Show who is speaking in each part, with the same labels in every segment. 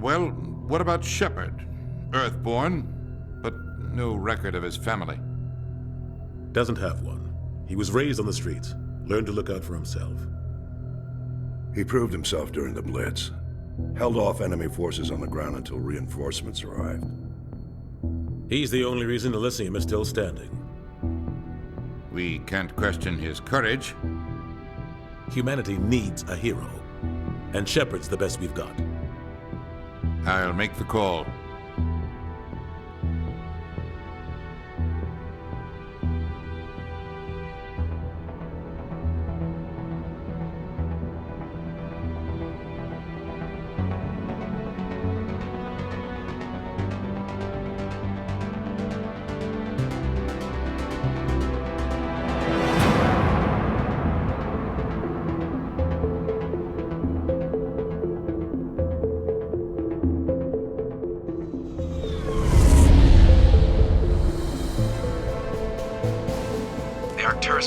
Speaker 1: Well, what about Shepard? Earthborn, but no record of his family.
Speaker 2: Doesn't have one. He was raised on the streets, learned to look out for himself.
Speaker 3: He proved himself during the Blitz. Held off enemy forces on the ground until reinforcements arrived.
Speaker 2: He's the only reason Elysium is still standing.
Speaker 1: We can't question his courage.
Speaker 2: Humanity needs a hero, and Shepard's the best we've got.
Speaker 1: I'll make the call.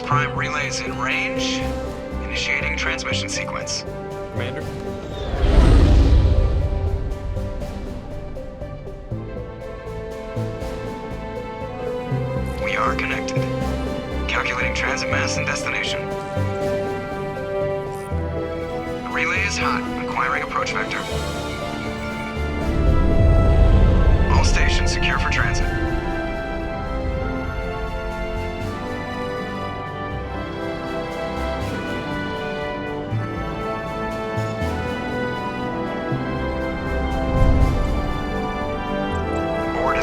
Speaker 4: Prime relays in range. Initiating transmission sequence.
Speaker 5: Commander?
Speaker 4: We are connected. Calculating transit mass and destination. The relay is hot, acquiring approach vector. All stations secure for transit.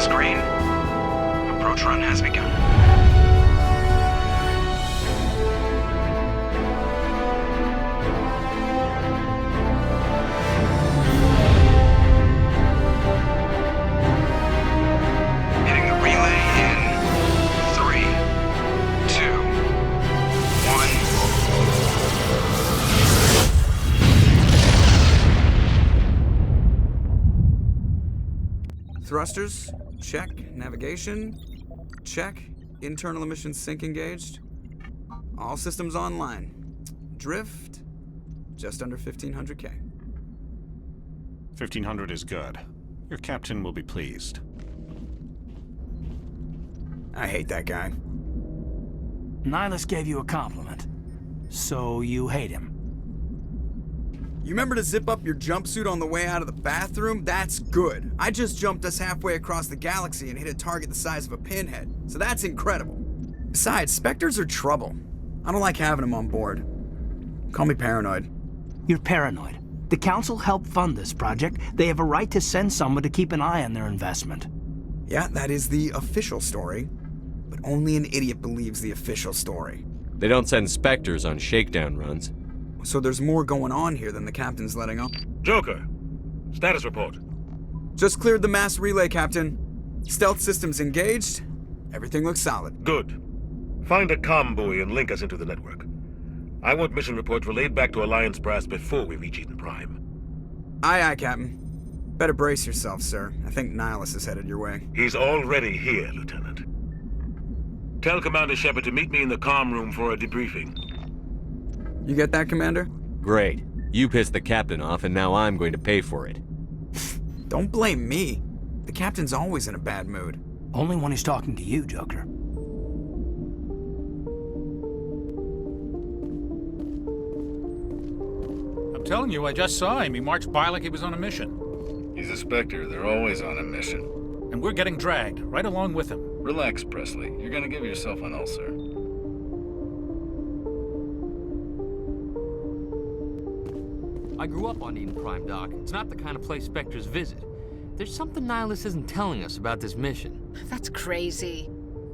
Speaker 4: Green. Approach run has begun. Hitting the relay in 3, 2, 1.
Speaker 6: Thrusters? Check. Navigation? Check. Internal emissions sync engaged. All systems online. Drift? Just under 1,500K.
Speaker 5: 1,500 is good. Your captain will be pleased.
Speaker 6: I hate that guy.
Speaker 7: Nihilus gave you a compliment. So you hate him.
Speaker 6: You remember to zip up your jumpsuit on the way out of the bathroom? That's good. I just jumped us halfway across the galaxy and hit a target the size of a pinhead, so that's incredible. Besides, Spectres are trouble. I don't like having them on board. Call me paranoid.
Speaker 7: You're paranoid. The Council helped fund this project. They have a right to send someone to keep an eye on their investment.
Speaker 6: Yeah, that is the official story. But only an idiot believes the official story.
Speaker 8: They don't send Spectres on shakedown runs.
Speaker 6: So there's more going on here than the captain's letting on.
Speaker 2: Joker, status report.
Speaker 6: Just cleared the mass relay, Captain. Stealth systems engaged. Everything looks solid.
Speaker 2: Good. Find a comm buoy and link us into the network. I want mission reports relayed back to Alliance brass before we reach Eden Prime.
Speaker 6: Aye, aye, Captain. Better brace yourself, sir. I think Nihilus is headed your way.
Speaker 2: He's already here, Lieutenant. Tell Commander Shepard to meet me in the comm room for a debriefing.
Speaker 6: You get that, Commander?
Speaker 8: Great. You pissed the captain off, and now I'm going to pay for it.
Speaker 6: Don't blame me. The captain's always in a bad mood.
Speaker 7: Only when he's talking to you, Joker.
Speaker 9: I'm telling you, I just saw him. He marched by like he was on a mission.
Speaker 10: He's a Spectre. They're always on a mission.
Speaker 9: And we're getting dragged, right along with him.
Speaker 10: Relax, Presley. You're gonna give yourself an ulcer.
Speaker 11: I grew up on Eden Prime, Doc. It's not the kind of place Spectres visit. There's something Nihilus isn't telling us about this mission.
Speaker 12: That's crazy.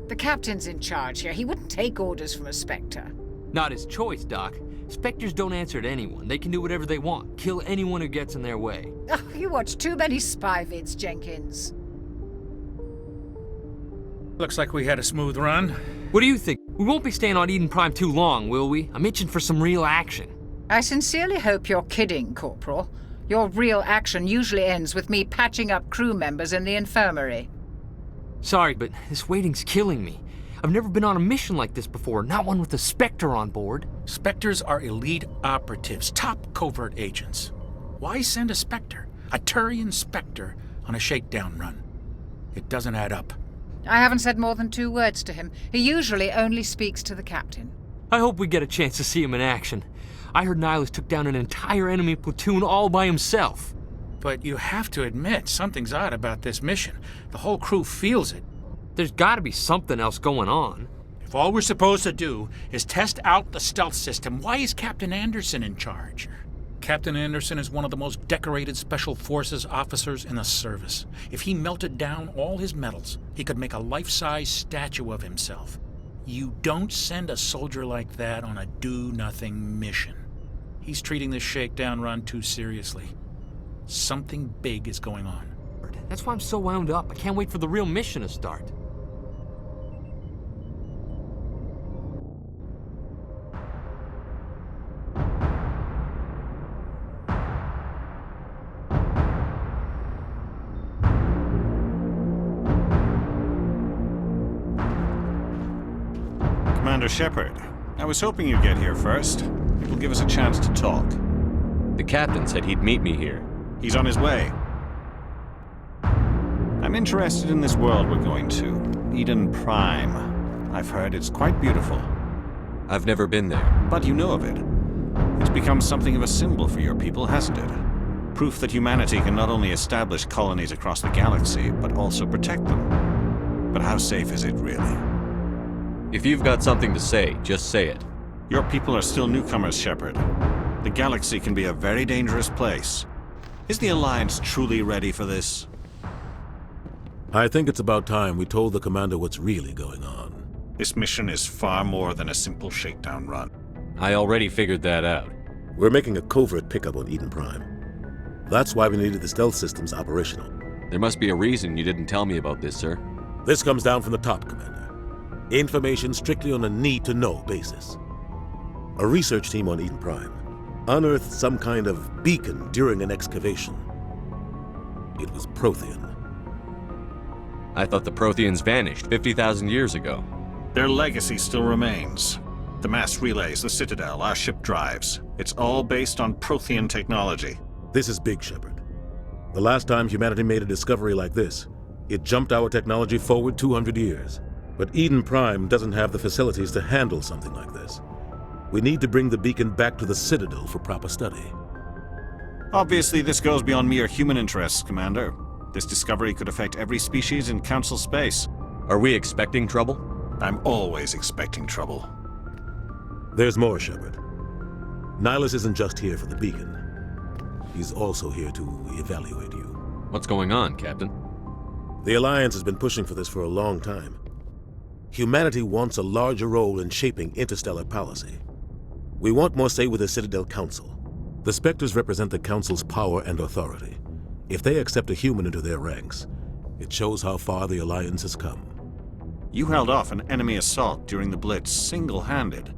Speaker 12: The captain's in charge here. He wouldn't take orders from a Spectre.
Speaker 11: Not his choice, Doc. Spectres don't answer to anyone. They can do whatever they want. Kill anyone who gets in their way.
Speaker 12: Oh, you watch too many spy vids, Jenkins.
Speaker 9: Looks like we had a smooth run.
Speaker 11: What do you think? We won't be staying on Eden Prime too long, will we? I'm itching for some real action.
Speaker 12: I sincerely hope you're kidding, Corporal. Your real action usually ends with me patching up crew members in the infirmary.
Speaker 11: Sorry, but this waiting's killing me. I've never been on a mission like this before, not one with a Spectre on board.
Speaker 9: Spectres are elite operatives, top covert agents. Why send a Spectre? A Turian Spectre on a shakedown run. It doesn't add up.
Speaker 12: I haven't said more than 2 words to him. He usually only speaks to the captain.
Speaker 11: I hope we get a chance to see him in action. I heard Nihilus took down an entire enemy platoon all by himself.
Speaker 9: But you have to admit, something's odd about this mission. The whole crew feels it.
Speaker 11: There's gotta be something else going on.
Speaker 9: If all we're supposed to do is test out the stealth system, why is Captain Anderson in charge? Captain Anderson is one of the most decorated Special Forces officers in the service. If he melted down all his medals, he could make a life-size statue of himself. You don't send a soldier like that on a do-nothing mission. He's treating this shakedown run too seriously. Something big is going on.
Speaker 11: That's why I'm so wound up. I can't wait for the real mission to start.
Speaker 5: Commander Shepard, I was hoping you'd get here first. It will give us a chance to talk.
Speaker 8: The captain said he'd meet me here.
Speaker 5: He's on his way. I'm interested in this world we're going to, Eden Prime. I've heard it's quite beautiful.
Speaker 8: I've never been there.
Speaker 5: But you know of it. It's become something of a symbol for your people, hasn't it? Proof that humanity can not only establish colonies across the galaxy, but also protect them. But how safe is it, really?
Speaker 8: If you've got something to say, just say it.
Speaker 5: Your people are still newcomers, Shepard. The galaxy can be a very dangerous place. Is the Alliance truly ready for this?
Speaker 13: I think it's about time we told the commander what's really going on.
Speaker 5: This mission is far more than a simple shakedown run.
Speaker 8: I already figured that out.
Speaker 13: We're making a covert pickup on Eden Prime. That's why we needed the stealth systems operational.
Speaker 8: There must be a reason you didn't tell me about this, sir.
Speaker 13: This comes down from the top, Commander. Information strictly on a need-to-know basis. A research team on Eden Prime unearthed some kind of beacon during an excavation. It was Prothean.
Speaker 8: I thought the Protheans vanished 50,000 years ago.
Speaker 5: Their legacy still remains. The mass relays, the Citadel, our ship drives. It's all based on Prothean technology.
Speaker 13: This is big, Shepard. The last time humanity made a discovery like this, it jumped our technology forward 200 years. But Eden Prime doesn't have the facilities to handle something like this. We need to bring the beacon back to the Citadel for proper study.
Speaker 5: Obviously, this goes beyond mere human interests, Commander. This discovery could affect every species in Council space.
Speaker 8: Are we expecting trouble?
Speaker 5: I'm always expecting trouble.
Speaker 13: There's more, Shepard. Nihilus isn't just here for the beacon. He's also here to evaluate you.
Speaker 8: What's going on, Captain?
Speaker 13: The Alliance has been pushing for this for a long time. Humanity wants a larger role in shaping interstellar policy. We want more say with the Citadel Council. The Spectres represent the Council's power and authority. If they accept a human into their ranks, it shows how far the Alliance has come.
Speaker 5: You held off an enemy assault during the Blitz single-handed.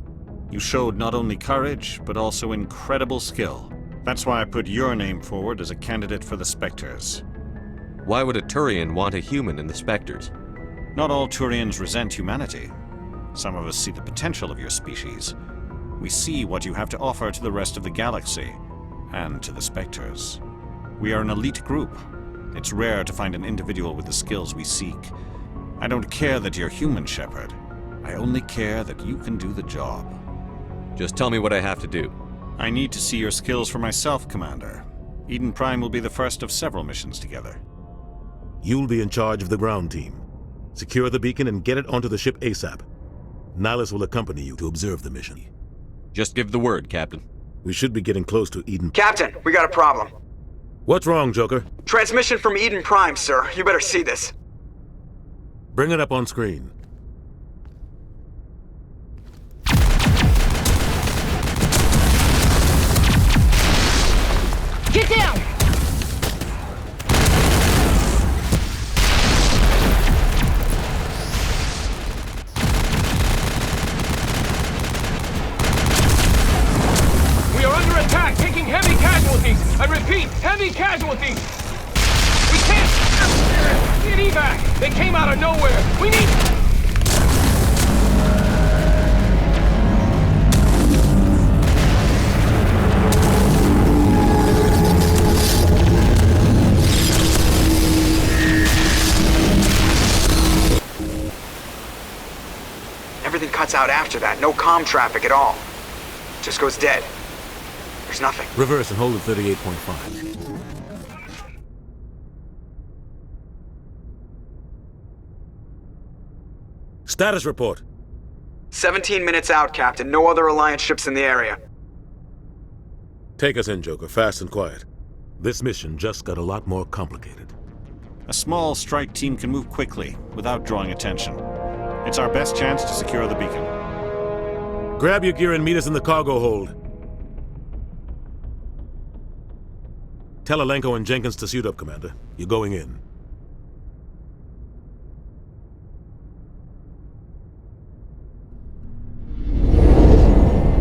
Speaker 5: You showed not only courage, but also incredible skill. That's why I put your name forward as a candidate for the Spectres.
Speaker 8: Why would a Turian want a human in the Spectres?
Speaker 5: Not all Turians resent humanity. Some of us see the potential of your species. We see what you have to offer to the rest of the galaxy, and to the Spectres. We are an elite group. It's rare to find an individual with the skills we seek. I don't care that you're human, Shepard. I only care that you can do the job.
Speaker 8: Just tell me what I have to do.
Speaker 5: I need to see your skills for myself, Commander. Eden Prime will be the first of several missions together.
Speaker 13: You'll be in charge of the ground team. Secure the beacon and get it onto the ship ASAP. Nihilus will accompany you to observe the mission.
Speaker 8: Just give the word, Captain.
Speaker 13: We should be getting close to Eden.
Speaker 6: Captain, we got a problem.
Speaker 13: What's wrong, Joker?
Speaker 6: Transmission from Eden Prime, sir. You better see this.
Speaker 13: Bring it up on screen.
Speaker 12: Get down!
Speaker 14: We are under attack, taking heavy casualties. I repeat, heavy casualties. We can't get evac. They came out of nowhere. We need...
Speaker 6: out after that. No comm traffic at all. Just goes dead. There's nothing.
Speaker 13: Reverse and hold at 38.5. Status report.
Speaker 6: 17 minutes out, Captain. No other Alliance ships in the area.
Speaker 13: Take us in, Joker, fast and quiet. This mission just got a lot more complicated.
Speaker 5: A small strike team can move quickly, without drawing attention. It's our best chance to secure the beacon.
Speaker 13: Grab your gear and meet us in the cargo hold. Tell Alenko and Jenkins to suit up, Commander. You're going in.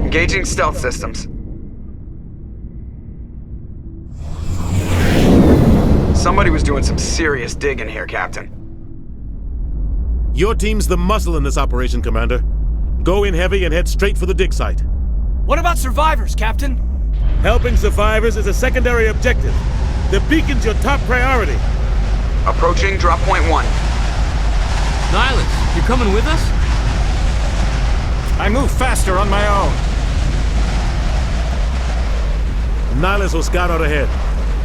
Speaker 6: Engaging stealth systems. Somebody was doing some serious digging here, Captain.
Speaker 13: Your team's the muscle in this operation, Commander. Go in heavy and head straight for the dig site.
Speaker 15: What about survivors, Captain?
Speaker 13: Helping survivors is a secondary objective. The beacon's your top priority.
Speaker 6: Approaching drop point 1.
Speaker 11: Nihilus, you coming with us?
Speaker 5: I move faster on my own.
Speaker 13: Nihilus will scout out ahead.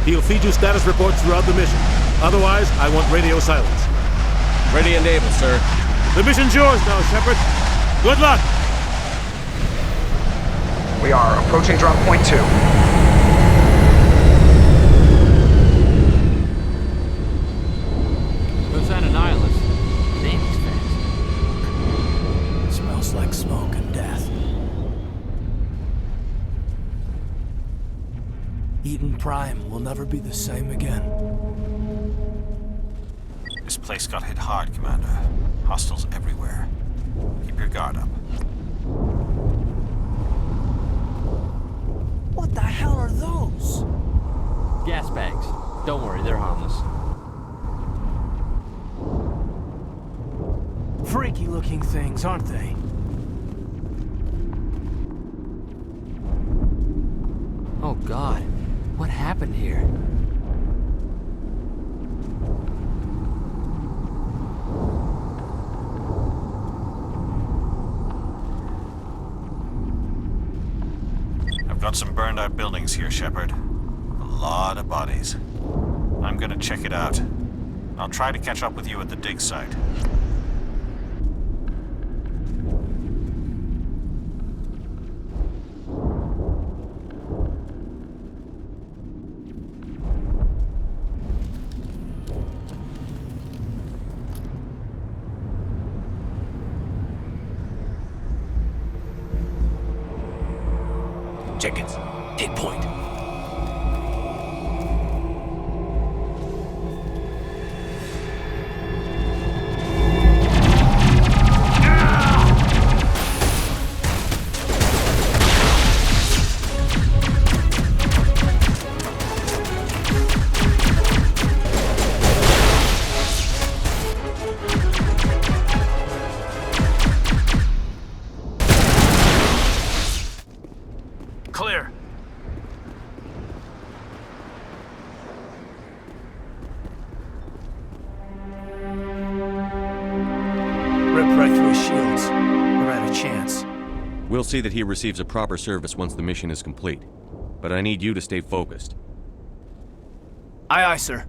Speaker 13: He'll feed you status reports throughout the mission. Otherwise, I want radio silence.
Speaker 8: Ready and able, sir.
Speaker 13: The mission's yours now, Shepard. Good luck!
Speaker 6: We are approaching drop point 2.
Speaker 11: No sign of Nihilus. Damn, he's fast.
Speaker 7: Smells like smoke and death. Eden Prime will never be the same again.
Speaker 5: This place got hit hard, Commander. Hostiles everywhere. Keep your guard up.
Speaker 7: What the hell are those?
Speaker 11: Gas bags. Don't worry, they're harmless.
Speaker 7: Freaky looking things, aren't they?
Speaker 11: Oh God, what happened here?
Speaker 5: I've got some burned out buildings here, Shepard. A lot of bodies. I'm gonna check it out. I'll try to catch up with you at the dig site.
Speaker 15: Jenkins, take point.
Speaker 14: Clear.
Speaker 7: Rip right through his shields. We're out of chance.
Speaker 8: We'll see that he receives a proper service once the mission is complete. But I need you to stay focused.
Speaker 7: Aye, aye, sir.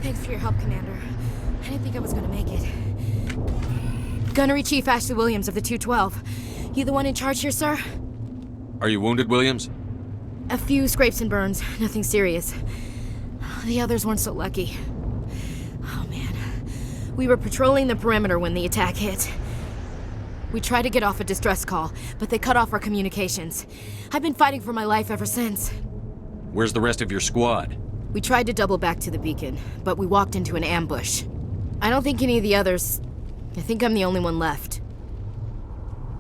Speaker 16: Thanks for your help, Commander. I didn't think I was gonna make it. Gunnery Chief Ashley Williams of the 212. You the one in charge here, sir?
Speaker 8: Are you wounded, Williams?
Speaker 16: A few scrapes and burns, nothing serious. The others weren't so lucky. Oh man. We were patrolling the perimeter when the attack hit. We tried to get off a distress call, but they cut off our communications. I've been fighting for my life ever since.
Speaker 8: Where's the rest of your squad?
Speaker 16: We tried to double back to the beacon, but we walked into an ambush. I don't think any of the others... I think I'm the only one left.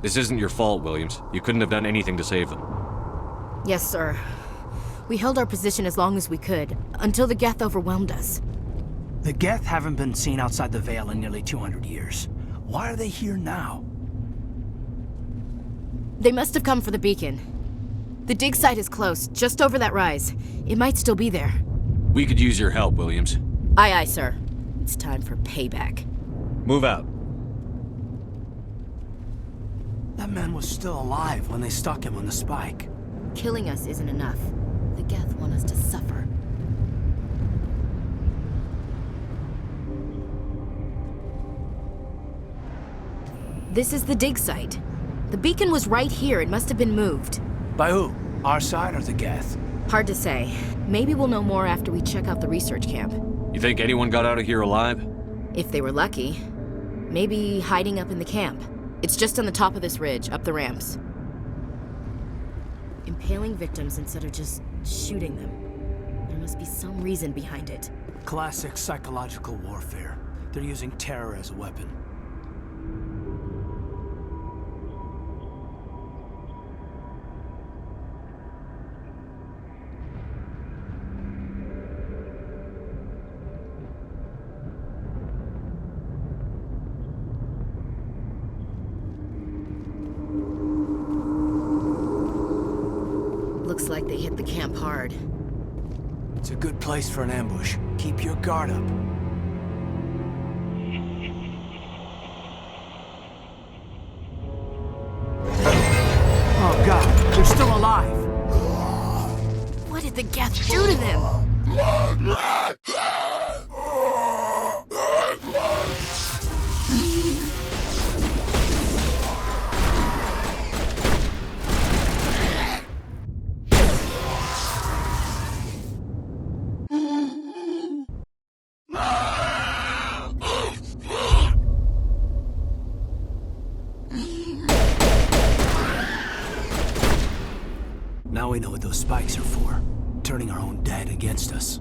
Speaker 8: This isn't your fault, Williams. You couldn't have done anything to save them.
Speaker 16: Yes, sir. We held our position as long as we could, until the Geth overwhelmed us.
Speaker 7: The Geth haven't been seen outside the Veil in nearly 200 years. Why are they here now?
Speaker 16: They must have come for the beacon. The dig site is close, just over that rise. It might still be there.
Speaker 8: We could use your help, Williams.
Speaker 16: Aye, aye, sir. It's time for payback.
Speaker 8: Move out.
Speaker 7: That man was still alive when they stuck him on the spike.
Speaker 16: Killing us isn't enough. The Geth want us to suffer. This is the dig site. The beacon was right here. It must have been moved.
Speaker 7: By who? Our side or the Geth?
Speaker 16: Hard to say. Maybe we'll know more after we check out the research camp.
Speaker 8: You think anyone got out of here alive?
Speaker 16: If they were lucky. Maybe hiding up in the camp. It's just on the top of this ridge, up the ramps. Impaling victims instead of just shooting them. There must be some reason behind it.
Speaker 7: Classic psychological warfare. They're using terror as a weapon.
Speaker 16: Looks like they hit the camp hard.
Speaker 7: It's a good place for an ambush. Keep your guard up. Oh God, they're still alive!
Speaker 16: What did the Geth do to them?
Speaker 7: Now we know what those spikes are for. Turning our own dead against us.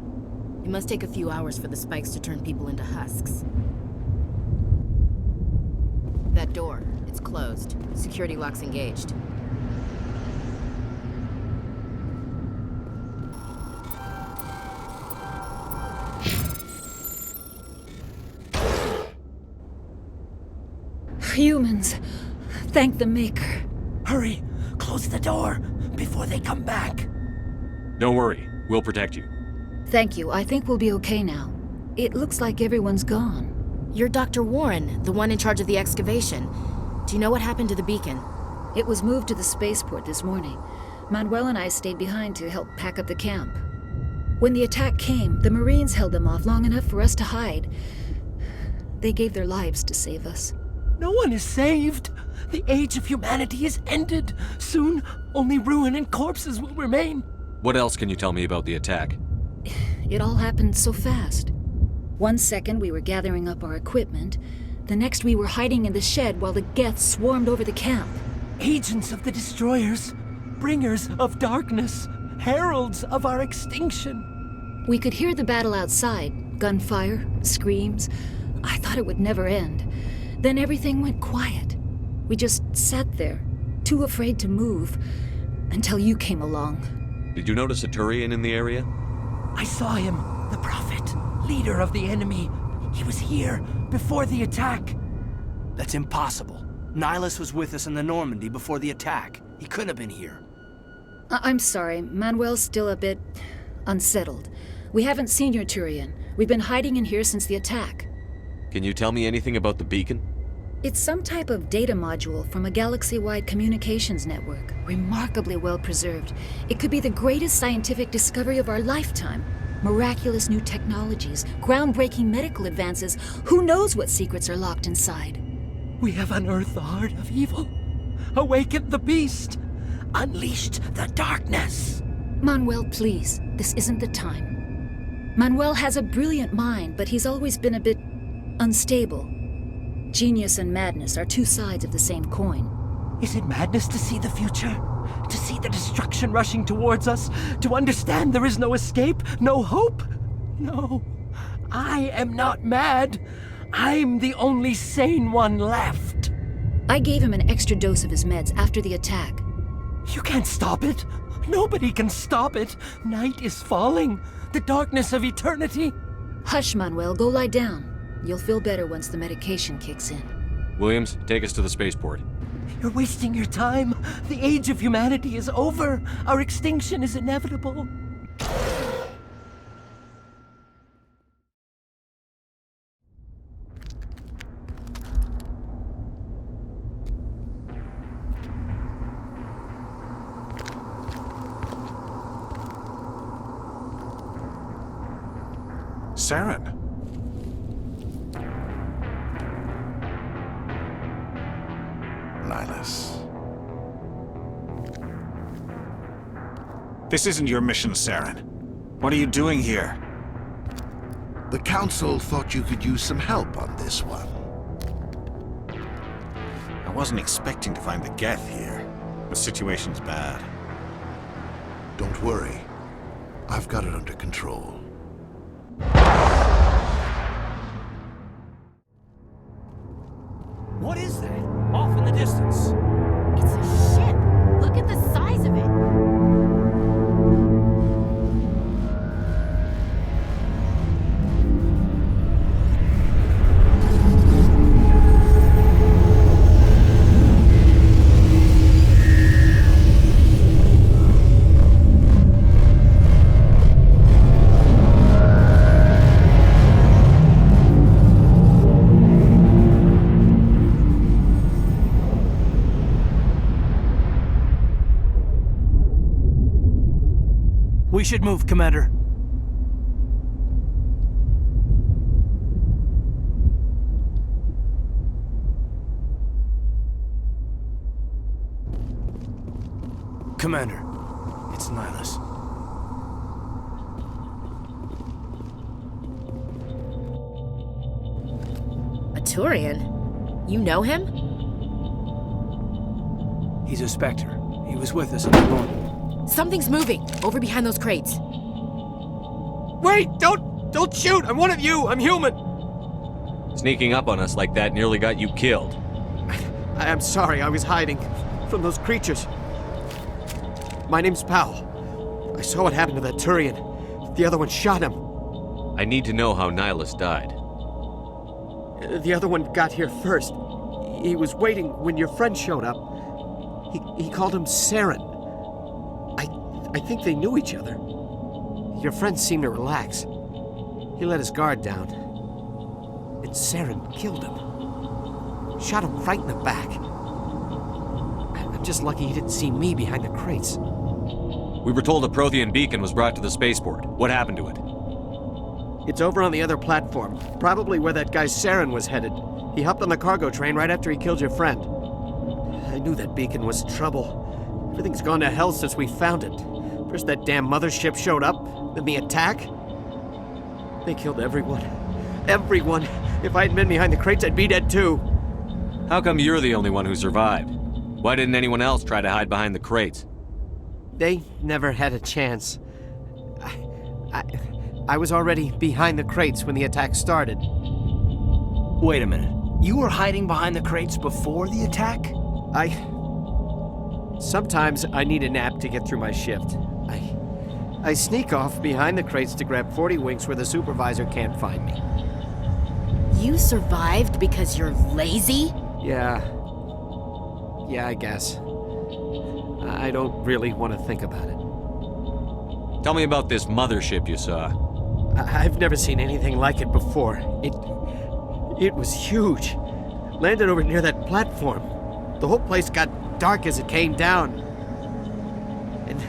Speaker 16: It must take a few hours for the spikes to turn people into husks. That door, it's closed. Security lock's engaged.
Speaker 17: Humans. Thank the Maker.
Speaker 7: Hurry! Close the door before they come back.
Speaker 8: Don't worry. We'll protect you.
Speaker 17: Thank you. I think we'll be okay now. It looks like everyone's gone.
Speaker 16: You're Dr. Warren, the one in charge of the excavation. Do you know what happened to the beacon?
Speaker 17: It was moved to the spaceport this morning. Manuel and I stayed behind to help pack up the camp. When the attack came, the Marines held them off long enough for us to hide. They gave their lives to save us.
Speaker 15: No one is saved. The age of humanity is ended. Soon, only ruin and corpses will remain.
Speaker 8: What else can you tell me about the attack?
Speaker 17: It all happened so fast. 1 second we were gathering up our equipment. The next we were hiding in the shed while the Geth swarmed over the camp.
Speaker 15: Agents of the destroyers, bringers of darkness, heralds of our extinction.
Speaker 17: We could hear the battle outside. Gunfire, screams. I thought it would never end. Then everything went quiet. We just sat there, too afraid to move, until you came along.
Speaker 8: Did you notice a Turian in the area?
Speaker 15: I saw him, the Prophet, leader of the enemy. He was here before the attack.
Speaker 7: That's impossible. Nihilus was with us in the Normandy before the attack. He couldn't have been here.
Speaker 17: I'm sorry, Manuel's still a bit unsettled. We haven't seen your Turian. We've been hiding in here since the attack.
Speaker 8: Can you tell me anything about the beacon?
Speaker 17: It's some type of data module from a galaxy-wide communications network. Remarkably well preserved. It could be the greatest scientific discovery of our lifetime. Miraculous new technologies, groundbreaking medical advances. Who knows what secrets are locked inside?
Speaker 15: We have unearthed the heart of evil, awakened the beast, unleashed the darkness.
Speaker 17: Manuel, please. This isn't the time. Manuel has a brilliant mind, but he's always been a bit unstable. Genius and madness are two sides of the same coin.
Speaker 15: Is it madness to see the future? To see the destruction rushing towards us? To understand there is no escape? No hope? No. I am not mad. I'm the only sane one left.
Speaker 17: I gave him an extra dose of his meds after the attack.
Speaker 15: You can't stop it. Nobody can stop it. Night is falling. The darkness of eternity.
Speaker 17: Hush, Manuel. Go lie down. You'll feel better once the medication kicks in.
Speaker 8: Williams, take us to the spaceport.
Speaker 15: You're wasting your time. The age of humanity is over. Our extinction is inevitable.
Speaker 5: Saren.
Speaker 18: Nihilus.
Speaker 5: This isn't your mission, Saren. What are you doing here?
Speaker 18: The Council thought you could use some help on this one.
Speaker 5: I wasn't expecting to find the Geth here. The situation's bad.
Speaker 18: Don't worry. I've got it under control.
Speaker 15: What is that? Off in the distance.
Speaker 16: It's a ship. Look at the size of it.
Speaker 7: We should move, Commander. Commander, it's Nihilus.
Speaker 16: A Turian? You know him?
Speaker 7: He's a Spectre. He was with us in the Normandy.
Speaker 16: Something's moving, over behind those crates.
Speaker 14: Wait! Don't shoot! I'm one of you! I'm human!
Speaker 8: Sneaking up on us like that nearly got you killed.
Speaker 14: I'm sorry, I was hiding from those creatures. My name's Powell. I saw what happened to that Turian. The other one shot him.
Speaker 8: I need to know how Nihilus died.
Speaker 14: The other one got here first. He was waiting when your friend showed up. He called him Saren. I think they knew each other. Your friend seemed to relax. He let his guard down. And Saren killed him. Shot him right in the back. I'm just lucky he didn't see me behind the crates.
Speaker 8: We were told a Prothean beacon was brought to the spaceport. What happened to it?
Speaker 14: It's over on the other platform. Probably where that guy Saren was headed. He hopped on the cargo train right after he killed your friend. I knew that beacon was trouble. Everything's gone to hell since we found it. First that damn mothership showed up, then the attack. They killed everyone. Everyone! If I hadn't been behind the crates, I'd be dead too.
Speaker 8: How come you're the only one who survived? Why didn't anyone else try to hide behind the crates?
Speaker 14: They never had a chance. I was already behind the crates when the attack started.
Speaker 7: Wait a minute. You were hiding behind the crates before the attack?
Speaker 14: Sometimes I need a nap to get through my shift. I sneak off behind the crates to grab 40 winks where the supervisor can't find me.
Speaker 16: You survived because you're lazy?
Speaker 14: Yeah, I guess. I don't really want to think about it.
Speaker 8: Tell me about this mothership you saw.
Speaker 14: I've never seen anything like it before. It was huge. Landed over near that platform. The whole place got dark as it came down. And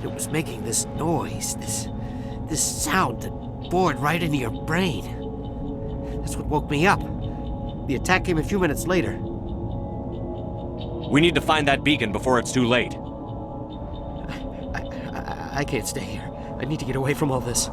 Speaker 14: it was making this noise, this sound that bored right into your brain. That's what woke me up. The attack came a few minutes later.
Speaker 8: We need to find that beacon before it's too late.
Speaker 14: I can't stay here. I need to get away from all this.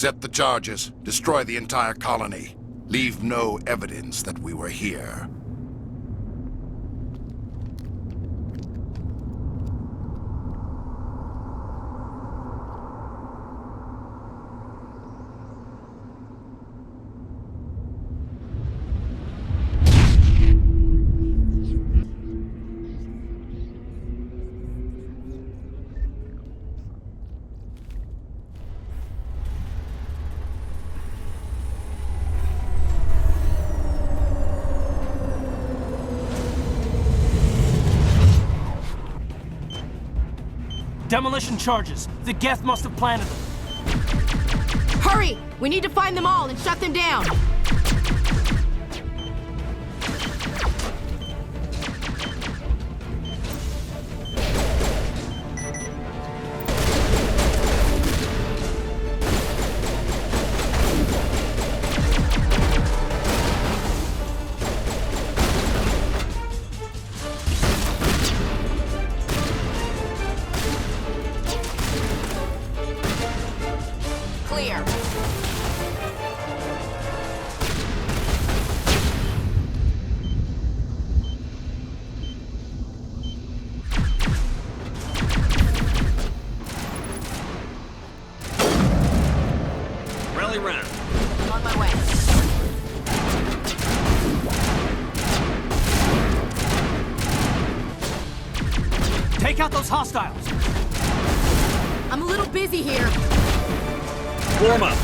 Speaker 19: Set the charges. Destroy the entire colony. Leave no evidence that we were here.
Speaker 15: Demolition charges. The Geth must have planted them.
Speaker 16: Hurry! We need to find them all and shut them down. Clear.
Speaker 8: Rally round.
Speaker 16: On my way.
Speaker 15: Take out those hostiles.
Speaker 16: I'm a little busy here.
Speaker 8: Warm up.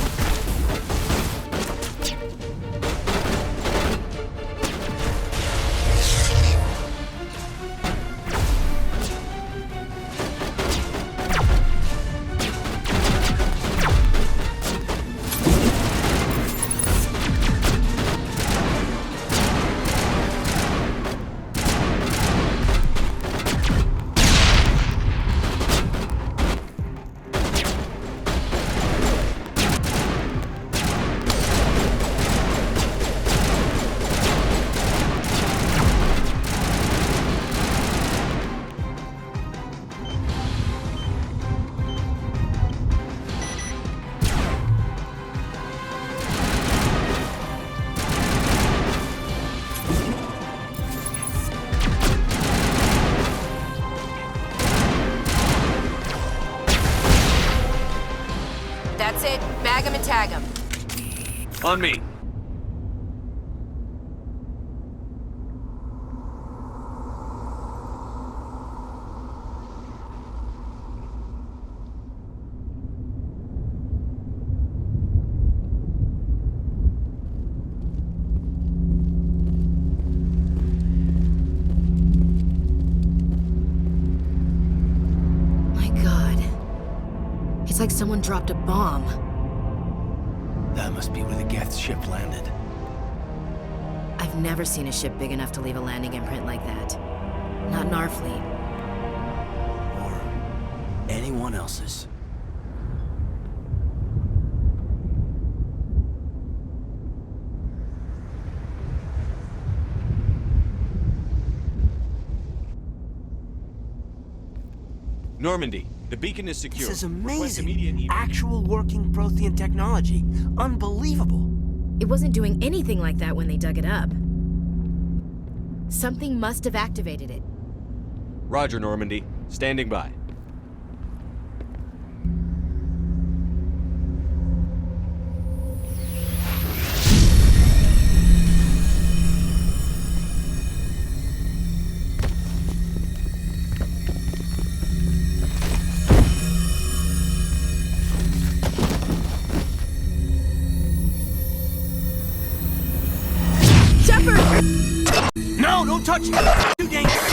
Speaker 16: That's it. Bag 'em and tag 'em.
Speaker 8: On me.
Speaker 16: My God. It's like someone dropped a bomb.
Speaker 7: That must be where the Geth ship landed.
Speaker 16: I've never seen a ship big enough to leave a landing imprint like that. Not in our fleet.
Speaker 7: Or anyone else's.
Speaker 8: Normandy, the beacon is secure.
Speaker 7: This is
Speaker 8: Request
Speaker 7: amazing.
Speaker 8: immediate
Speaker 7: Actual working Prothean technology. Unbelievable.
Speaker 16: It wasn't doing anything like that when they dug it up. Something must have activated it.
Speaker 8: Roger, Normandy. Standing by.
Speaker 16: Shepard!
Speaker 15: No, don't touch it! Too dangerous!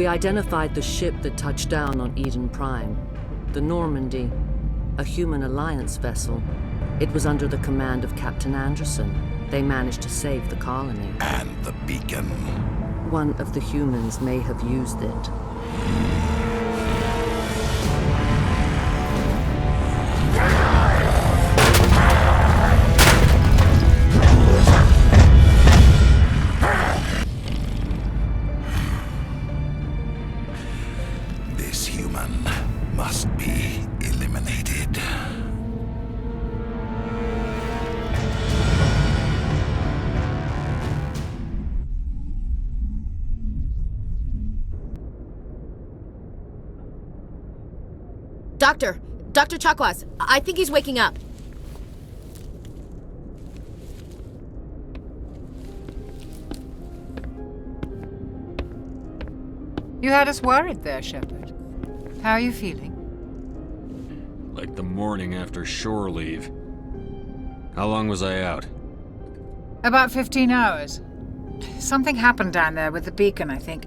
Speaker 20: We identified the ship that touched down on Eden Prime, the Normandy, a human alliance vessel. It was under the command of Captain Anderson. They managed to save the colony.
Speaker 19: And the beacon.
Speaker 20: One of the humans may have used it.
Speaker 19: This human must be eliminated.
Speaker 16: Dr. Chakwas, I think he's waking up.
Speaker 12: You had us worried there, Shepard. How are you feeling?
Speaker 8: Like the morning after shore leave. How long was I out?
Speaker 12: About 15 hours. Something happened down there with the beacon, I think.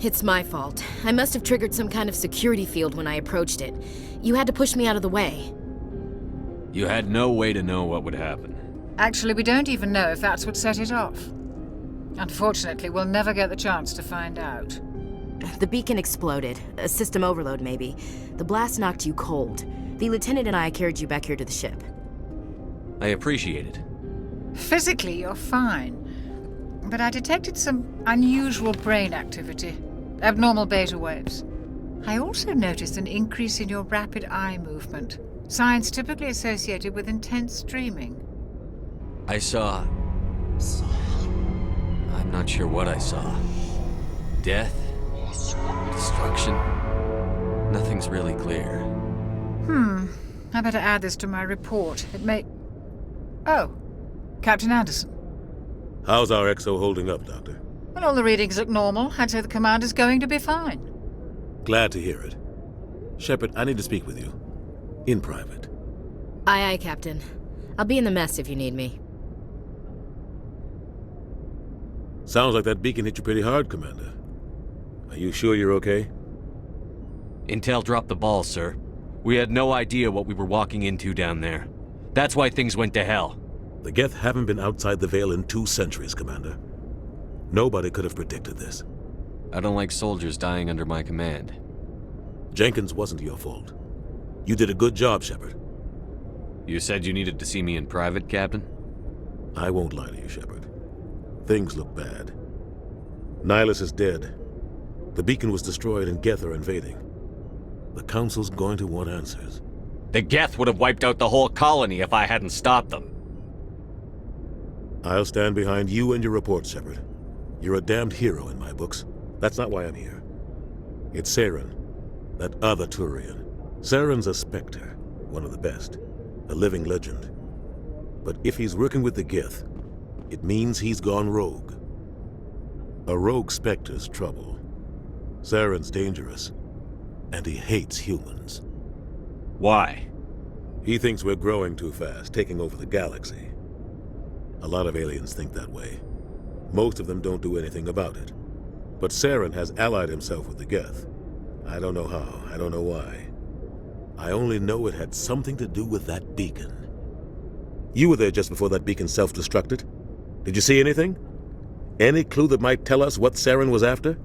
Speaker 16: It's my fault. I must have triggered some kind of security field when I approached it. You had to push me out of the way.
Speaker 8: You had no way to know what would happen.
Speaker 12: Actually, we don't even know if that's what set it off. Unfortunately, we'll never get the chance to find out.
Speaker 16: The beacon exploded. A system overload, maybe. The blast knocked you cold. The lieutenant and I carried you back here to the ship.
Speaker 8: I appreciate it.
Speaker 12: Physically, you're fine. But I detected some unusual brain activity. Abnormal beta waves. I also noticed an increase in your rapid eye movement. Signs typically associated with intense dreaming.
Speaker 8: I saw... I'm not sure what I saw. Death? Destruction? Nothing's really clear.
Speaker 12: I better add this to my report. It may... Oh, Captain Anderson.
Speaker 13: How's our XO holding up, Doctor?
Speaker 12: Well, all the readings look normal. I'd say the commander's going to be fine.
Speaker 13: Glad to hear it. Shepard, I need to speak with you. In private.
Speaker 16: Aye, aye, Captain. I'll be in the mess if you need me.
Speaker 13: Sounds like that beacon hit you pretty hard, Commander. Are you sure you're okay?
Speaker 8: Intel dropped the ball, sir. We had no idea what we were walking into down there. That's why things went to hell.
Speaker 13: The Geth haven't been outside the Veil in 2 centuries, Commander. Nobody could have predicted this.
Speaker 8: I don't like soldiers dying under my command.
Speaker 13: Jenkins wasn't your fault. You did a good job, Shepard.
Speaker 8: You said you needed to see me in private, Captain?
Speaker 13: I won't lie to you, Shepard. Things look bad. Nihilus is dead. The beacon was destroyed and Geth are invading. The Council's going to want answers.
Speaker 8: The Geth would have wiped out the whole colony if I hadn't stopped them.
Speaker 13: I'll stand behind you and your report, Shepard. You're a damned hero in my books. That's not why I'm here. It's Saren, that other Turian. Saren's a Spectre, one of the best, a living legend. But if he's working with the Geth, it means he's gone rogue. A rogue Spectre's trouble. Saren's dangerous, and he hates humans.
Speaker 8: Why?
Speaker 13: He thinks we're growing too fast, taking over the galaxy. A lot of aliens think that way. Most of them don't do anything about it. But Saren has allied himself with the Geth. I don't know how, I don't know why. I only know it had something to do with that beacon. You were there just before that beacon self-destructed. Did you see anything? Any clue that might tell us what Saren was after?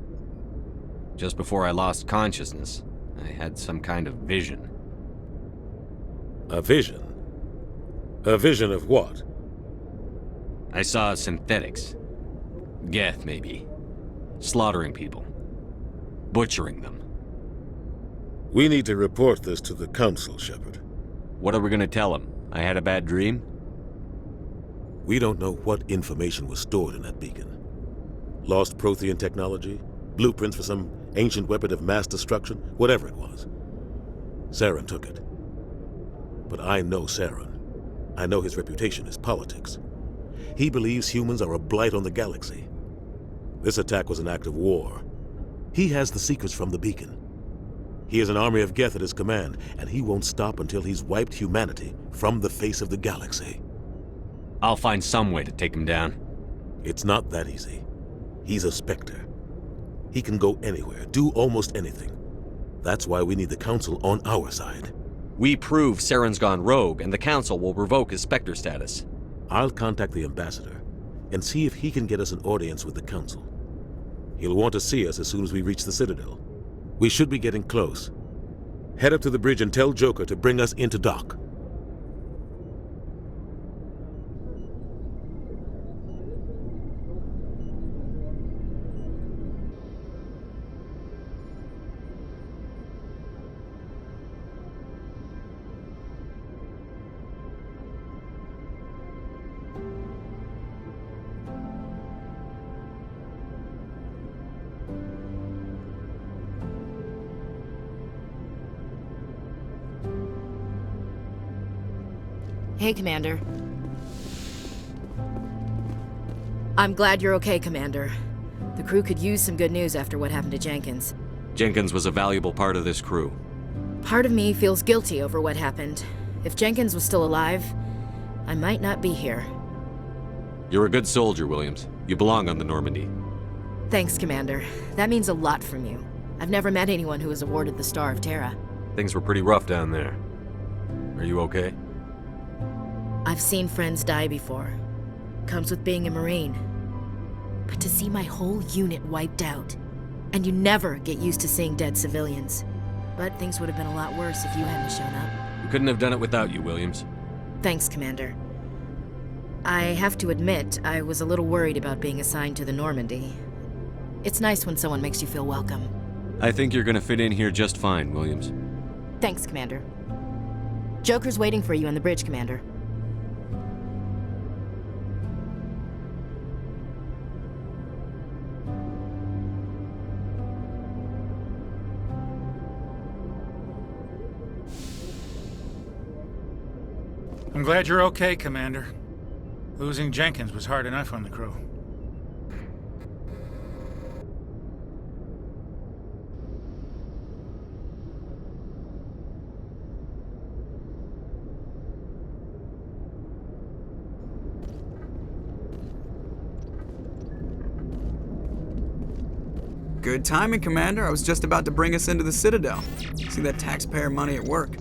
Speaker 8: Just before I lost consciousness, I had some kind of vision.
Speaker 13: A vision? A vision of what?
Speaker 8: I saw synthetics. Geth, maybe. Slaughtering people. Butchering them.
Speaker 13: We need to report this to the Council, Shepard.
Speaker 8: What are we gonna tell them? I had a bad dream?
Speaker 13: We don't know what information was stored in that beacon. Lost Prothean technology? Blueprints for some ancient weapon of mass destruction? Whatever it was. Saren took it. But I know Saren. I know his reputation is politics. He believes humans are a blight on the galaxy. This attack was an act of war. He has the secrets from the beacon. He has an army of Geth at his command, and he won't stop until he's wiped humanity from the face of the galaxy.
Speaker 8: I'll find some way to take him down.
Speaker 13: It's not that easy. He's a Spectre. He can go anywhere, do almost anything. That's why we need the Council on our side.
Speaker 8: We prove Saren's gone rogue, and the Council will revoke his Spectre status.
Speaker 13: I'll contact the Ambassador and see if he can get us an audience with the Council. He'll want to see us as soon as we reach the Citadel. We should be getting close. Head up to the bridge and tell Joker to bring us into dock.
Speaker 16: Hey, Commander. I'm glad you're okay, Commander. The crew could use some good news after what happened to Jenkins.
Speaker 8: Jenkins was a valuable part of this crew.
Speaker 16: Part of me feels guilty over what happened. If Jenkins was still alive, I might not be here.
Speaker 8: You're a good soldier, Williams. You belong on the Normandy.
Speaker 16: Thanks, Commander. That means a lot from you. I've never met anyone who was awarded the Star of Terra.
Speaker 8: Things were pretty rough down there. Are you okay?
Speaker 16: I've seen friends die before. Comes with being a Marine. But to see my whole unit wiped out, and you never get used to seeing dead civilians. But things would have been a lot worse if you hadn't shown up.
Speaker 8: We couldn't have done it without you, Williams.
Speaker 16: Thanks, Commander. I have to admit, I was a little worried about being assigned to the Normandy. It's nice when someone makes you feel welcome.
Speaker 8: I think you're gonna fit in here just fine, Williams.
Speaker 16: Thanks, Commander. Joker's waiting for you on the bridge, Commander.
Speaker 9: I'm glad you're okay, Commander. Losing Jenkins was hard enough on the crew.
Speaker 6: Good timing, Commander. I was just about to bring us into the Citadel. See that taxpayer money at work.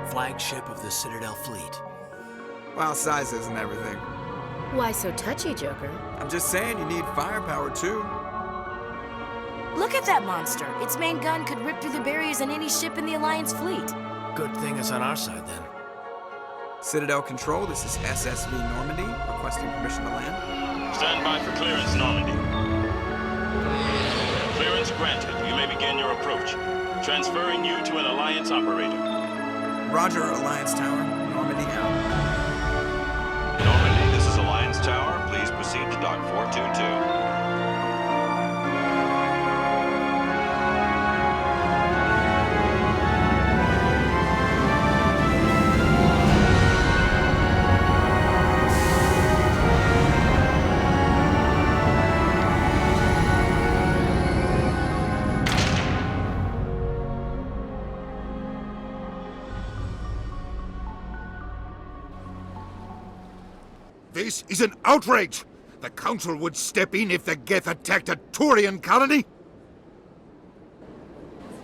Speaker 7: Flagship of the Citadel fleet.
Speaker 6: Well, size isn't everything.
Speaker 16: Why so touchy, Joker?
Speaker 6: I'm just saying you need firepower, too.
Speaker 16: Look at that monster! Its main gun could rip through the barriers in any ship in the Alliance fleet.
Speaker 7: Good thing it's on our side, then.
Speaker 6: Citadel Control, this is SSV Normandy, requesting permission to land.
Speaker 21: Stand by for clearance, Normandy. Clearance granted. You may begin your approach. Transferring you to an Alliance operator.
Speaker 6: Roger, Alliance Tower. Normandy out.
Speaker 21: Normandy, this is Alliance Tower. Please proceed to Dock 422.
Speaker 19: This is an outrage! The Council would step in if the Geth attacked a Turian colony?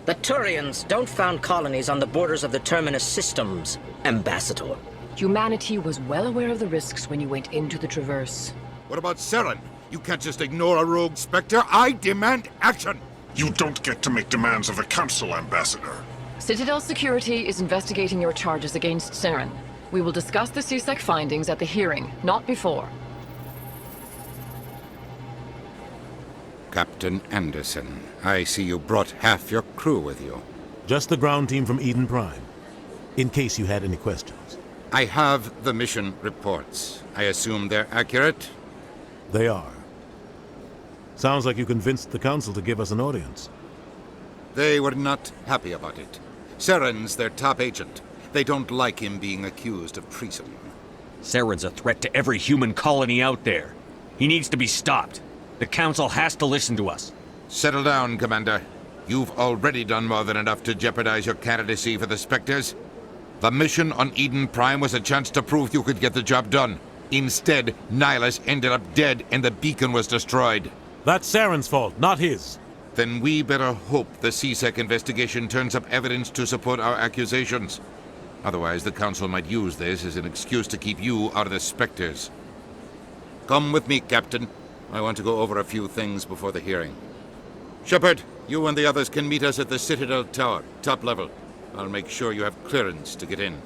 Speaker 22: The Turians don't found colonies on the borders of the Terminus systems, Ambassador.
Speaker 23: Humanity was well aware of the risks when you went into the Traverse.
Speaker 19: What about Saren? You can't just ignore a rogue Spectre. I demand action!
Speaker 24: You don't get to make demands of the Council, Ambassador.
Speaker 23: Citadel Security is investigating your charges against Saren. We will discuss the CSEC findings at the hearing, not before.
Speaker 1: Captain Anderson, I see you brought half your crew with you.
Speaker 13: Just the ground team from Eden Prime, in case you had any questions.
Speaker 1: I have the mission reports. I assume they're accurate?
Speaker 13: They are. Sounds like you convinced the Council to give us an audience.
Speaker 1: They were not happy about it. Saren's their top agent. They don't like him being accused of treason.
Speaker 8: Saren's a threat to every human colony out there. He needs to be stopped. The Council has to listen to us.
Speaker 1: Settle down, Commander. You've already done more than enough to jeopardize your candidacy for the Spectres. The mission on Eden Prime was a chance to prove you could get the job done. Instead, Nihilus ended up dead and the beacon was destroyed.
Speaker 13: That's Saren's fault, not his.
Speaker 1: Then we better hope the CSEC investigation turns up evidence to support our accusations. Otherwise, the Council might use this as an excuse to keep you out of the Spectres. Come with me, Captain. I want to go over a few things before the hearing. Shepard, you and the others can meet us at the Citadel Tower, top level. I'll make sure you have clearance to get in.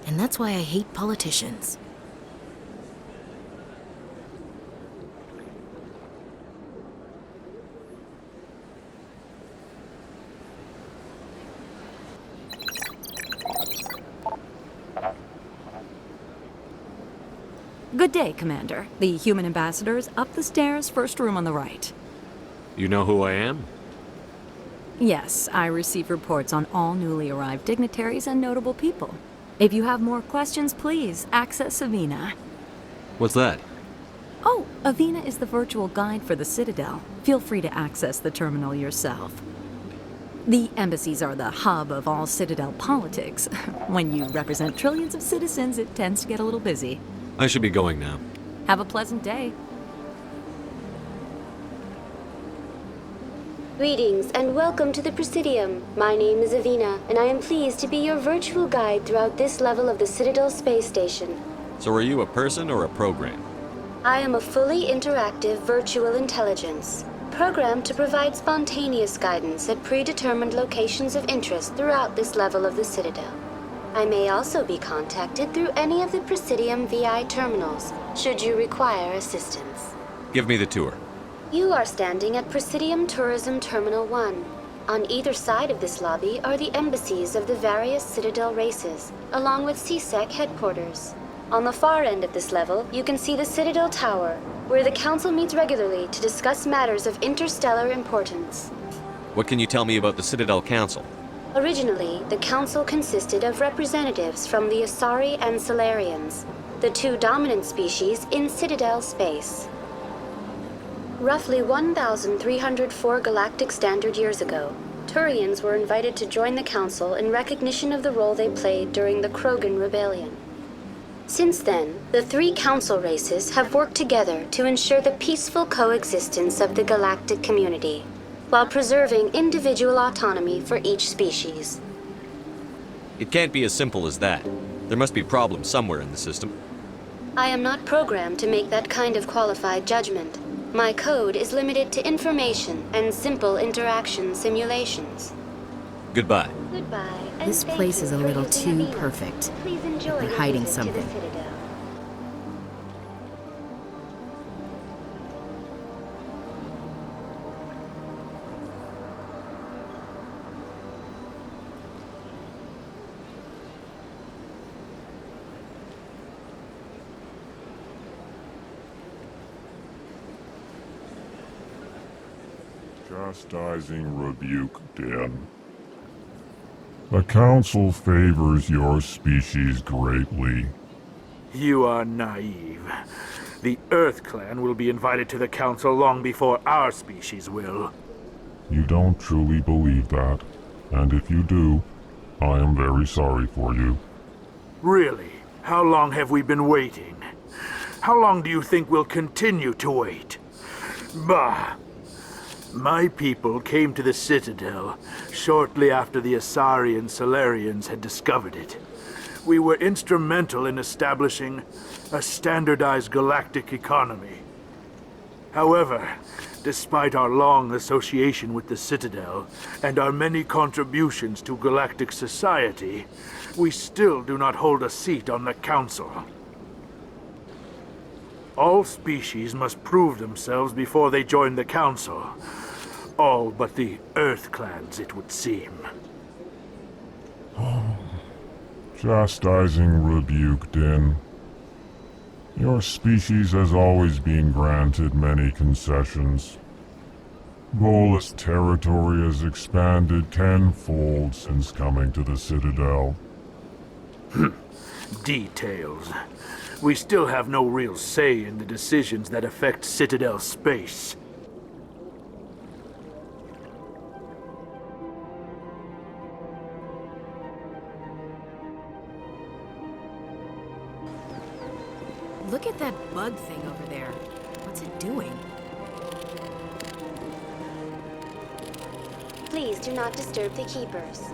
Speaker 16: And that's why I hate politicians.
Speaker 2: Good day, Commander. The human ambassador is up the stairs, first room on the right.
Speaker 8: You know who I am?
Speaker 2: Yes, I receive reports on all newly arrived dignitaries and notable people. If you have more questions, please access Avina.
Speaker 8: What's that?
Speaker 2: Oh, Avina is the virtual guide for the Citadel. Feel free to access the terminal yourself. The embassies are the hub of all Citadel politics. When you represent trillions of citizens, it tends to get a little busy.
Speaker 8: I should be going now.
Speaker 2: Have a pleasant day.
Speaker 3: Greetings and welcome to the Presidium. My name is Avina, and I am pleased to be your virtual guide throughout this level of the Citadel space station.
Speaker 8: So are you a person or a program?
Speaker 3: I am a fully interactive virtual intelligence, programmed to provide spontaneous guidance at predetermined locations of interest throughout this level of the Citadel. I may also be contacted through any of the Presidium VI terminals, should you require assistance.
Speaker 8: Give me the tour.
Speaker 3: You are standing at Presidium Tourism Terminal 1. On either side of this lobby are the embassies of the various Citadel races, along with CSEC headquarters. On the far end of this level, you can see the Citadel Tower, where the Council meets regularly to discuss matters of interstellar importance.
Speaker 8: What can you tell me about the Citadel Council?
Speaker 3: Originally, the Council consisted of representatives from the Asari and Solarians, the two dominant species in Citadel space. Roughly 1,304 galactic standard years ago, Turians were invited to join the Council in recognition of the role they played during the Krogan Rebellion. Since then, the three Council races have worked together to ensure the peaceful coexistence of the galactic community, while preserving individual autonomy for each species.
Speaker 8: It can't be as simple as that. There must be problems somewhere in the system.
Speaker 3: I am not programmed to make that kind of qualified judgment. My code is limited to information and simple interaction simulations.
Speaker 8: Goodbye.
Speaker 3: Goodbye.
Speaker 2: This place is a little too perfect. They're hiding something.
Speaker 24: Chastising rebuke, Den. The Council favors your species greatly.
Speaker 4: You are naive. The Earth Clan will be invited to the Council long before our species will.
Speaker 24: You don't truly believe that, and if you do, I am very sorry for you.
Speaker 4: Really? How long have we been waiting? How long do you think we'll continue to wait? Bah! My people came to the Citadel shortly after the Asari and Solarians had discovered it. We were instrumental in establishing a standardized galactic economy. However, despite our long association with the Citadel and our many contributions to galactic society, we still do not hold a seat on the Council. All species must prove themselves before they join the Council. All but the Earth Clans, it would seem.
Speaker 24: Chastising rebuke, Din. Your species has always been granted many concessions. Volus territory has expanded tenfold since coming to the Citadel.
Speaker 4: Details. We still have no real say in the decisions that affect Citadel space.
Speaker 16: Look at that bug thing over there. What's it doing?
Speaker 3: Please do not disturb the keepers.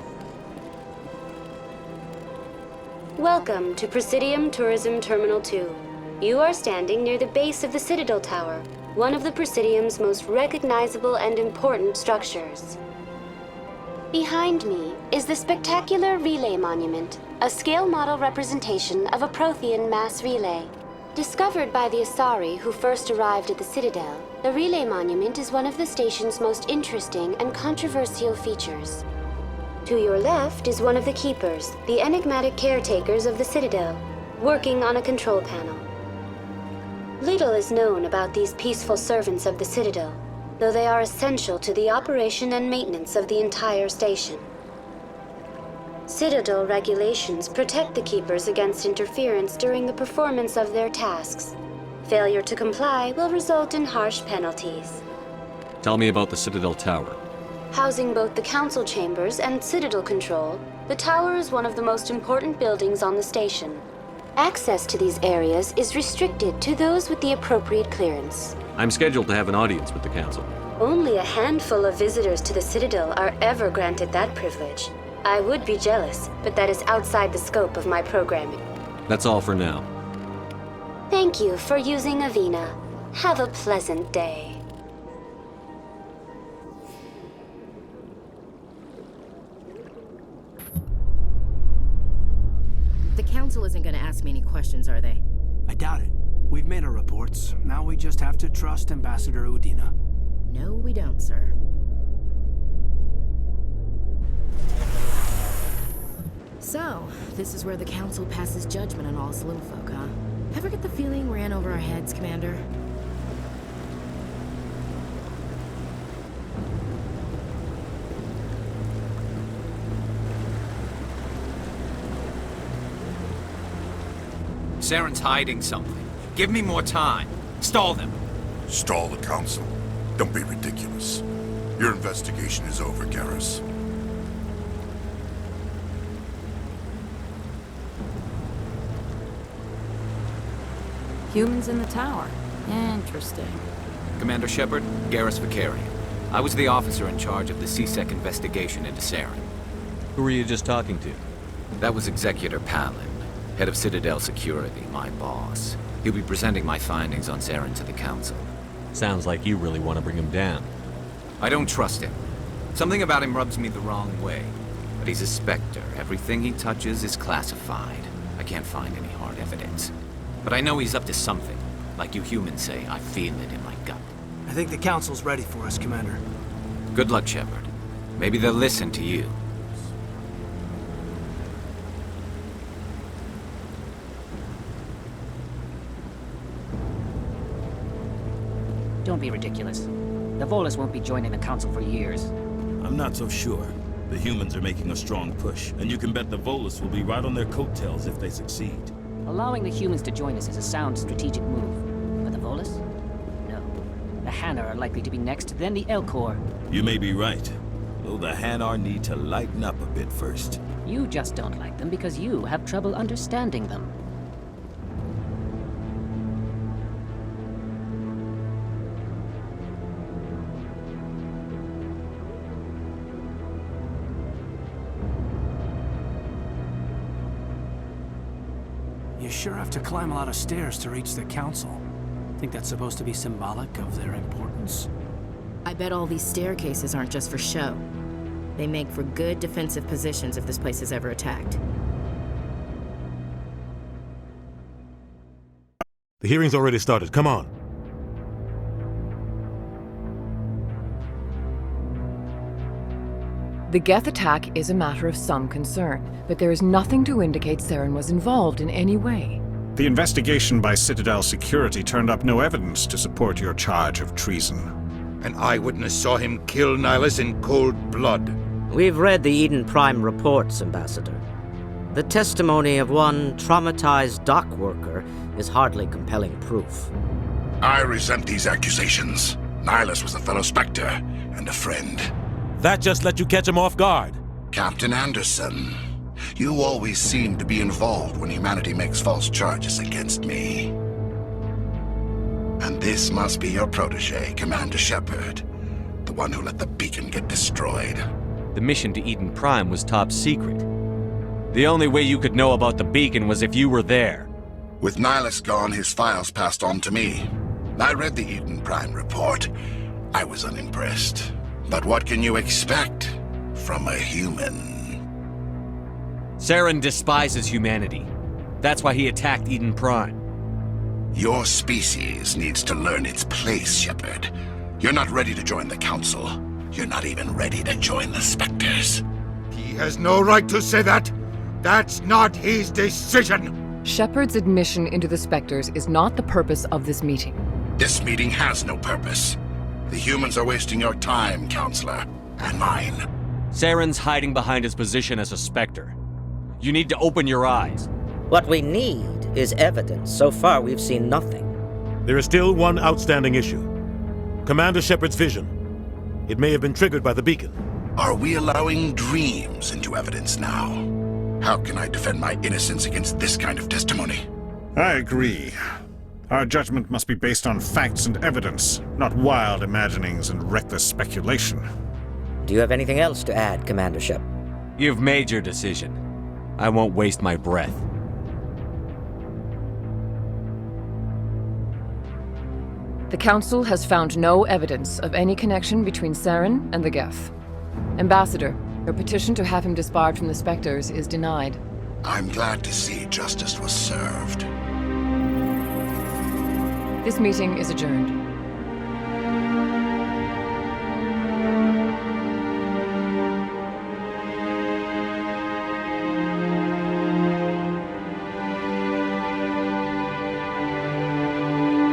Speaker 3: Welcome to Presidium Tourism Terminal 2. You are standing near the base of the Citadel Tower, one of the Presidium's most recognizable and important structures. Behind me is the spectacular Relay Monument, a scale model representation of a Prothean mass relay. Discovered by the Asari who first arrived at the Citadel, the Relay Monument is one of the station's most interesting and controversial features. To your left is one of the Keepers, the enigmatic caretakers of the Citadel, working on a control panel. Little is known about these peaceful servants of the Citadel, though they are essential to the operation and maintenance of the entire station. Citadel regulations protect the Keepers against interference during the performance of their tasks. Failure to comply will result in harsh penalties.
Speaker 8: Tell me about the Citadel Tower.
Speaker 3: Housing both the Council Chambers and Citadel Control, the tower is one of the most important buildings on the station. Access to these areas is restricted to those with the appropriate clearance.
Speaker 8: I'm scheduled to have an audience with the Council.
Speaker 3: Only a handful of visitors to the Citadel are ever granted that privilege. I would be jealous, but that is outside the scope of my programming.
Speaker 8: That's all for now.
Speaker 3: Thank you for using Avina. Have a pleasant day.
Speaker 16: The Council isn't going to ask me any questions, are they?
Speaker 7: I doubt it. We've made our reports. Now we just have to trust Ambassador Udina.
Speaker 16: No, we don't, sir. So, this is where the Council passes judgment on all us little folk, huh? Ever get the feeling we're in over our heads, Commander?
Speaker 5: Saren's hiding something. Give me more time. Stall them.
Speaker 19: Stall the Council? Don't be ridiculous. Your investigation is over, Garrus.
Speaker 2: Humans in the tower. Interesting.
Speaker 5: Commander Shepard, Garrus Vicarian. I was the officer in charge of the CSEC investigation into Saren.
Speaker 8: Who were you just talking to?
Speaker 5: That was Executor Palin, head of Citadel Security, my boss. He'll be presenting my findings on Saren to the Council.
Speaker 8: Sounds like you really want to bring him down.
Speaker 5: I don't trust him. Something about him rubs me the wrong way. But he's a Spectre. Everything he touches is classified. I can't find any hard evidence. But I know he's up to something. Like you humans say, I feel it in my gut.
Speaker 7: I think the Council's ready for us, Commander.
Speaker 5: Good luck, Shepard. Maybe they'll listen to you.
Speaker 10: Don't be ridiculous. The Volus won't be joining the Council for years.
Speaker 11: I'm not so sure. The humans are making a strong push, and you can bet the Volus will be right on their coattails if they succeed.
Speaker 10: Allowing the humans to join us is a sound strategic move. But the Volus? No. The Hanar are likely to be next, then the Elcor.
Speaker 11: You may be right. Though the Hanar need to lighten up a bit first.
Speaker 10: You just don't like them because you have trouble understanding them.
Speaker 7: You sure have to climb a lot of stairs to reach the Council. Think that's supposed to be symbolic of their importance?
Speaker 16: I bet all these staircases aren't just for show. They make for good defensive positions if this place is ever attacked.
Speaker 13: The hearing's already started. Come on.
Speaker 23: The Geth attack is a matter of some concern, but there is nothing to indicate Saren was involved in any way.
Speaker 14: The investigation by Citadel security turned up no evidence to support your charge of treason.
Speaker 19: An eyewitness saw him kill Nihilus in cold blood.
Speaker 22: We've read the Eden Prime reports, Ambassador. The testimony of one traumatized dock worker is hardly compelling proof.
Speaker 15: I resent these accusations. Nihilus was a fellow Spectre and a friend.
Speaker 13: That just let you catch him off guard.
Speaker 15: Captain Anderson, you always seem to be involved when humanity makes false charges against me. And this must be your protege, Commander Shepard, the one who let the beacon get destroyed.
Speaker 8: The mission to Eden Prime was top secret. The only way you could know about the beacon was if you were there.
Speaker 15: With Nihilus gone, his files passed on to me. I read the Eden Prime report. I was unimpressed. But what can you expect from a human?
Speaker 8: Saren despises humanity. That's why he attacked Eden Prime.
Speaker 15: Your species needs to learn its place, Shepard. You're not ready to join the Council. You're not even ready to join the Spectres.
Speaker 19: He has no right to say that. That's not his decision.
Speaker 23: Shepard's admission into the Spectres is not the purpose of this meeting.
Speaker 15: This meeting has no purpose. The humans are wasting your time, Counselor, and mine.
Speaker 8: Saren's hiding behind his position as a Spectre. You need to open your eyes.
Speaker 22: What we need is evidence. So far, we've seen nothing.
Speaker 13: There is still one outstanding issue. Commander Shepard's vision. It may have been triggered by the beacon.
Speaker 15: Are we allowing dreams into evidence now? How can I defend my innocence against this kind of testimony?
Speaker 14: I agree. Our judgment must be based on facts and evidence, not wild imaginings and reckless speculation.
Speaker 22: Do you have anything else to add, Commander Shepard?
Speaker 8: You've made your decision. I won't waste my breath.
Speaker 23: The Council has found no evidence of any connection between Saren and the Geth. Ambassador, your petition to have him disbarred from the Spectres is denied.
Speaker 15: I'm glad to see justice was served.
Speaker 23: This meeting is adjourned.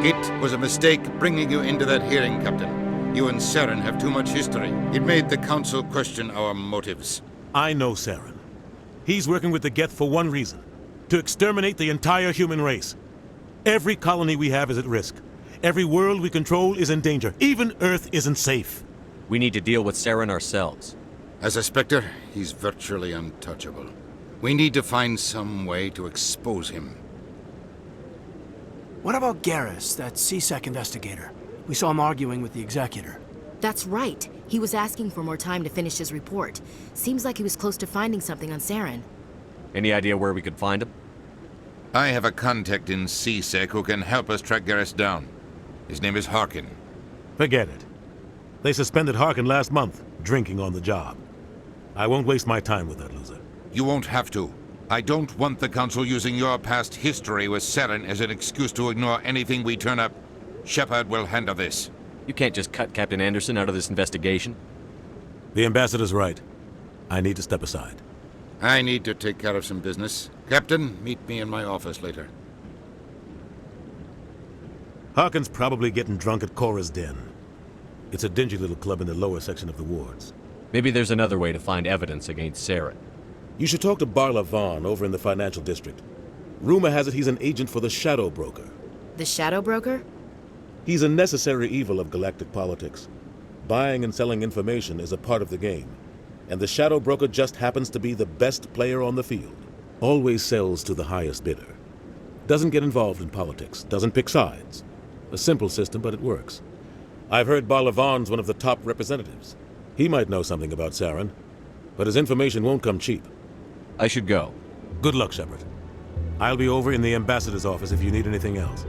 Speaker 1: It was a mistake bringing you into that hearing, Captain. You and Saren have too much history. It made the Council question our motives.
Speaker 13: I know Saren. He's working with the Geth for one reason. To exterminate the entire human race. Every colony we have is at risk. Every world we control is in danger. Even Earth isn't safe.
Speaker 8: We need to deal with Saren ourselves.
Speaker 1: As a Spectre, he's virtually untouchable. We need to find some way to expose him.
Speaker 7: What about Garrus, that CSEC investigator? We saw him arguing with the Executor.
Speaker 16: That's right. He was asking for more time to finish his report. Seems like he was close to finding something on Saren.
Speaker 8: Any idea where we could find him?
Speaker 1: I have a contact in CSEC who can help us track Garrus down. His name is Harkin.
Speaker 13: Forget it. They suspended Harkin last month, drinking on the job. I won't waste my time with that loser.
Speaker 1: You won't have to. I don't want the Council using your past history with Saren as an excuse to ignore anything we turn up. Shepard will handle this.
Speaker 8: You can't just cut Captain Anderson out of this investigation.
Speaker 13: The Ambassador's right. I need to step aside.
Speaker 1: I need to take care of some business. Captain, meet me in my office later.
Speaker 13: Harkin's probably getting drunk at Cora's Den. It's a dingy little club in the lower section of the wards.
Speaker 8: Maybe there's another way to find evidence against Saren.
Speaker 13: You should talk to Barla Vaughn over in the financial district. Rumor has it he's an agent for the Shadow Broker.
Speaker 16: The Shadow Broker?
Speaker 13: He's a necessary evil of galactic politics. Buying and selling information is a part of the game. And the Shadow Broker just happens to be the best player on the field. Always sells to the highest bidder. Doesn't get involved in politics. Doesn't pick sides. A simple system, but it works. I've heard Barla Vaughn's one of the top representatives. He might know something about Saren, but his information won't come cheap.
Speaker 8: I should go.
Speaker 13: Good luck, Shepard. I'll be over in the Ambassador's office if you need anything else.